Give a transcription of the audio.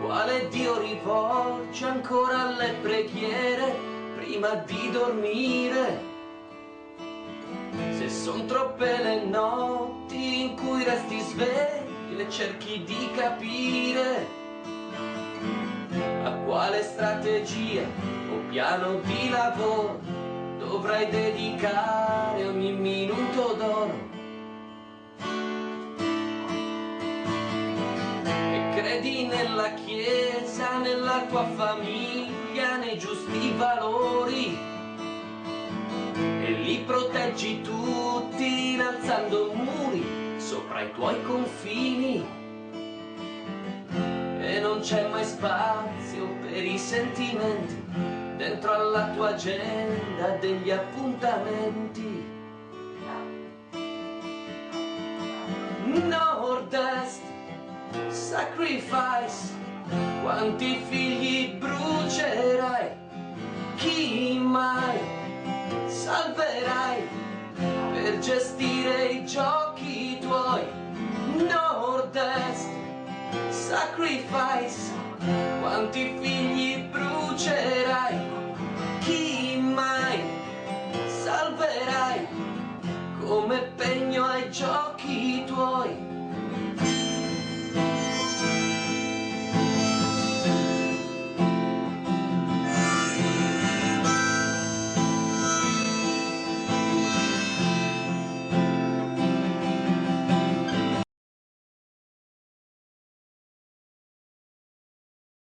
quale Dio rivolge ancora alle preghiere prima di dormire. Se son troppe le notti in cui resti sveglio e cerchi di capire a quale strategia o piano di lavoro dovrai dedicare ogni minuto d'oro. Credi nella Chiesa, nella tua famiglia, nei giusti valori e li proteggi tutti innalzando muri sopra i tuoi confini. E non c'è mai spazio per i sentimenti dentro alla tua agenda degli appuntamenti. Nord-Est, sacrifice, quanti figli brucerai, chi mai salverai per gestire i giochi tuoi. Nord-Est, sacrifice, quanti figli brucerai, chi mai salverai come pegno ai giochi tuoi.